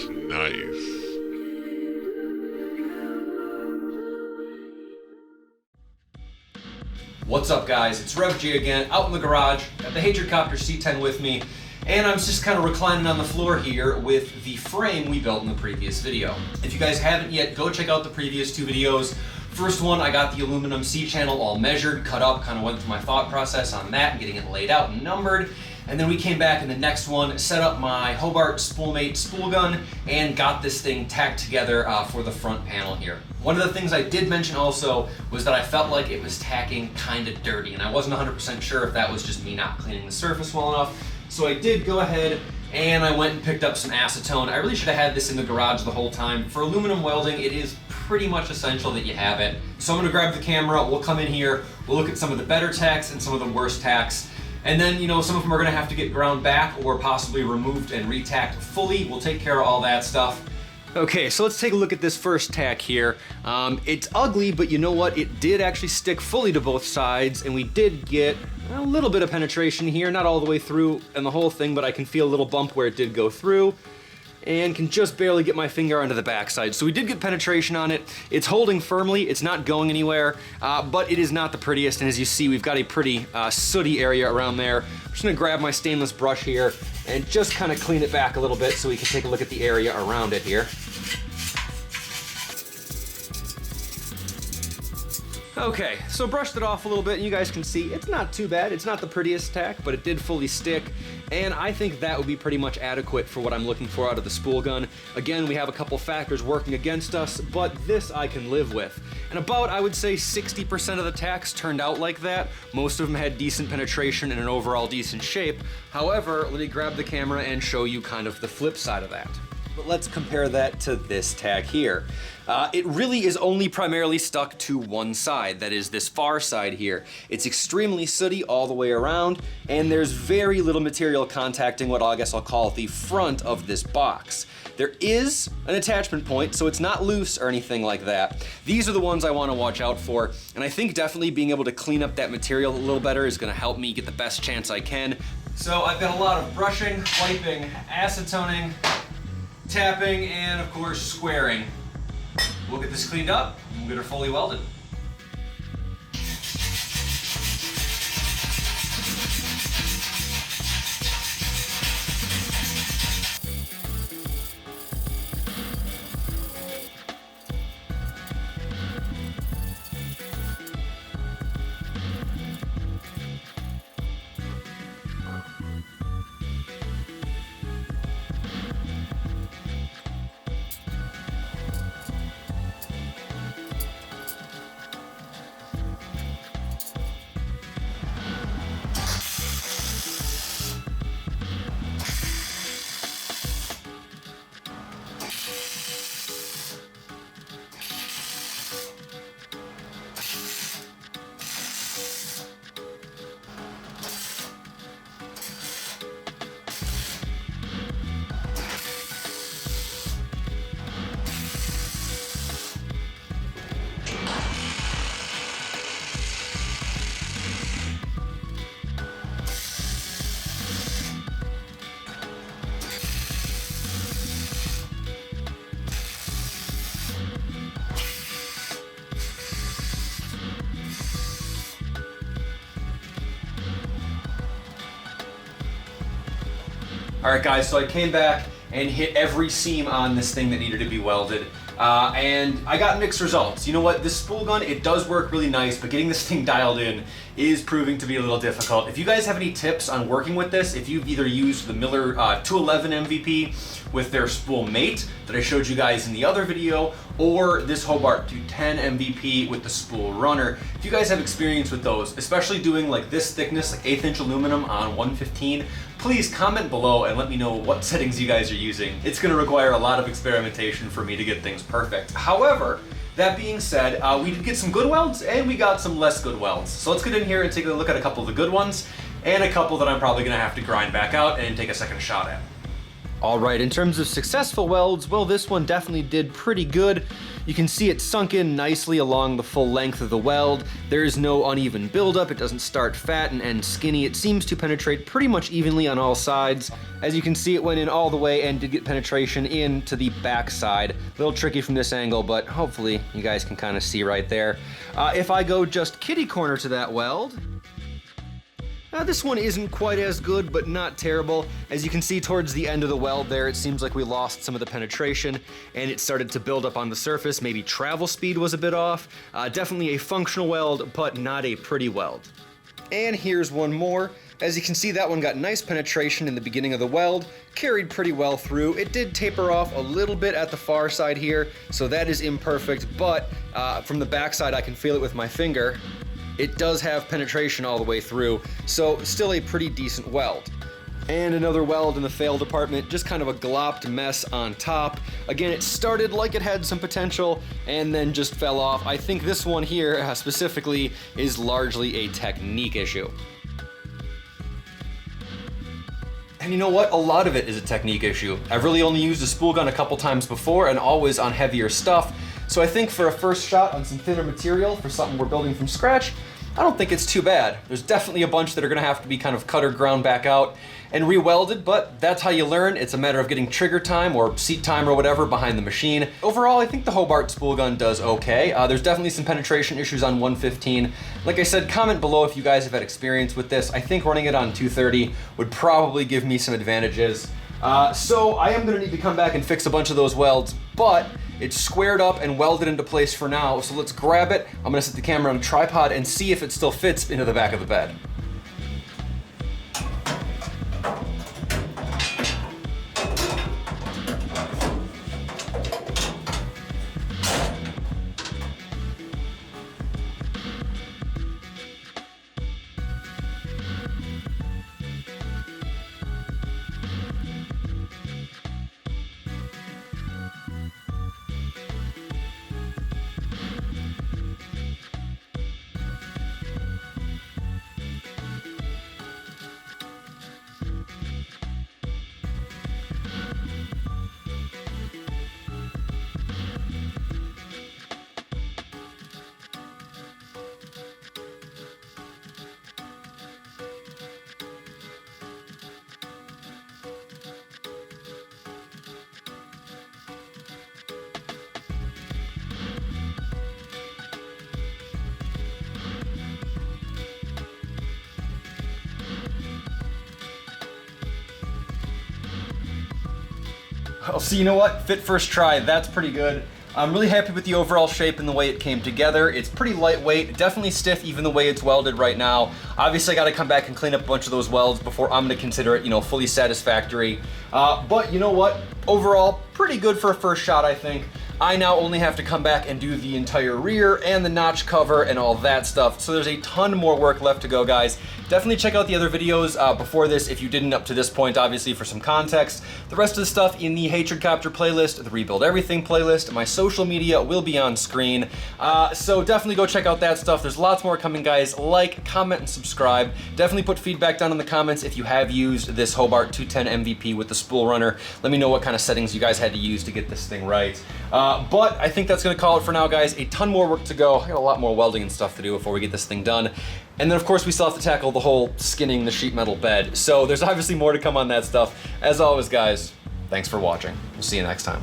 That's nice. What's up, guys? It's RevG again, out in the garage. Got the Hadrocopter C10 with me, and I'm just kind of reclining on the floor here with the frame we built in the previous video. If you guys haven't yet, go check out the previous two videos. First one, I got the aluminum C channel all measured, cut up, kind of went through my thought process on that and getting it laid out and numbered. And then we came back in the next one, set up my Hobart Spoolmate spool gun, and got this thing tacked together for the front panel here. One of the things I did mention also was that I felt like it was tacking kind of dirty, and I wasn't 100% sure if that was just me not cleaning the surface well enough. So I did go ahead and I went and picked up some acetone. I really should have had this in the garage the whole time. For aluminum welding, it is pretty much essential that you have it. So I'm gonna grab the camera, we'll come in here, we'll look at some of the better tacks and some of the worst tacks. And then, you know, some of them are gonna have to get ground back or possibly removed and retacked fully. We'll take care of all that stuff. Okay, so let's take a look at this first tack here. It's ugly, but you know what? It did actually stick fully to both sides, and we did get a little bit of penetration here, not all the way through and the whole thing, but I can feel a little bump where it did go through, and can just barely get my finger onto the backside. So we did get penetration on it. It's holding firmly, it's not going anywhere, but it is not the prettiest, and as you see, we've got a pretty sooty area around there. I'm just gonna grab my stainless brush here and just kind of clean it back a little bit so we can take a look at the area around it here. Okay, so brushed it off a little bit, and you guys can see it's not too bad. It's not the prettiest tack, but it did fully stick, and I think that would be pretty much adequate for what I'm looking for out of the spool gun. Again, we have a couple factors working against us, but this I can live with. And about, I would say, 60% of the tacks turned out like that. Most of them had decent penetration and an overall decent shape. However, let me grab the camera and show you kind of the flip side of that. But let's compare that to this tack here. It really is only primarily stuck to one side, that is this far side here. It's extremely sooty all the way around, and there's very little material contacting what I guess I'll call the front of this box. There is an attachment point, so it's not loose or anything like that. These are the ones I want to watch out for, and I think definitely being able to clean up that material a little better is going to help me get the best chance I can. So I've got a lot of brushing, wiping, acetoning, tapping, and of course squaring. We'll get this cleaned up and we'll get her fully welded. Alright guys, so I came back and hit every seam on this thing that needed to be welded. And I got mixed results. You know what, this spool gun, it does work really nice, but getting this thing dialed in is proving to be a little difficult. If you guys have any tips on working with this, if you've either used the Miller 211 MVP with their spool mate that I showed you guys in the other video, or this Hobart 210 MVP with the spool runner, if you guys have experience with those, especially doing like this thickness, like 1/8 inch aluminum on 115, please comment below and let me know what settings you guys are using. It's gonna require a lot of experimentation for me to get things perfect. However, that being said, we did get some good welds and we got some less good welds. So let's get in here and take a look at a couple of the good ones and a couple that I'm probably gonna have to grind back out and take a second shot at. All right, in terms of successful welds, well, this one definitely did pretty good. You can see it sunk in nicely along the full length of the weld. There is no uneven buildup. It doesn't start fat and end skinny. It seems to penetrate pretty much evenly on all sides. As you can see, it went in all the way and did get penetration into the back side. A little tricky from this angle, but hopefully you guys can kind of see right there. If I go just kitty corner to that weld, this one isn't quite as good, but not terrible. As you can see towards the end of the weld there, it seems like we lost some of the penetration and it started to build up on the surface. Maybe travel speed was a bit off. Definitely a functional weld, but not a pretty weld. And here's one more. As you can see, that one got nice penetration in the beginning of the weld, carried pretty well through. It did taper off a little bit at the far side here, so that is imperfect, but from the back side, I can feel it with my finger. It does have penetration all the way through, so still a pretty decent weld. And another weld in the fail department, just kind of a glopped mess on top. Again, it started like it had some potential and then just fell off. I think this one here specifically is largely a technique issue. And you know what? A lot of it is a technique issue. I've really only used a spool gun a couple times before and always on heavier stuff. So I think for a first shot on some thinner material for something we're building from scratch, I don't think it's too bad. There's definitely a bunch that are gonna have to be kind of cut or ground back out and re-welded, but that's how you learn. It's a matter of getting trigger time or seat time or whatever behind the machine. Overall, I think the Hobart spool gun does okay. There's definitely some penetration issues on 115. Like I said, comment below if you guys have had experience with this. I think running it on 230 would probably give me some advantages. So I am gonna need to come back and fix a bunch of those welds, but it's squared up and welded into place for now, so let's grab it. I'm gonna set the camera on a tripod and see if it still fits into the back of the bed. Oh, so you know what? Fit first try, that's pretty good. I'm really happy with the overall shape and the way it came together. It's pretty lightweight, definitely stiff even the way it's welded right now. Obviously I gotta come back and clean up a bunch of those welds before I'm gonna consider it, you know, fully satisfactory. But you know what? Overall, pretty good for a first shot, I think. I now only have to come back and do the entire rear and the notch cover and all that stuff. So there's a ton more work left to go, guys. Definitely check out the other videos before this if you didn't up to this point, obviously, for some context. The rest of the stuff in the Hatred Copter playlist, the Rebuild Everything playlist, my social media will be on screen. So definitely go check out that stuff. There's lots more coming, guys. Like, comment, and subscribe. Definitely put feedback down in the comments if you have used this Hobart 210 MVP with the spool runner. Let me know what kind of settings you guys had to use to get this thing right. But I think that's gonna call it for now, guys. A ton more work to go. I got a lot more welding and stuff to do before we get this thing done. And then of course we still have to tackle the whole skinning the sheet metal bed. So there's obviously more to come on that stuff. As always, guys, thanks for watching. We'll see you next time.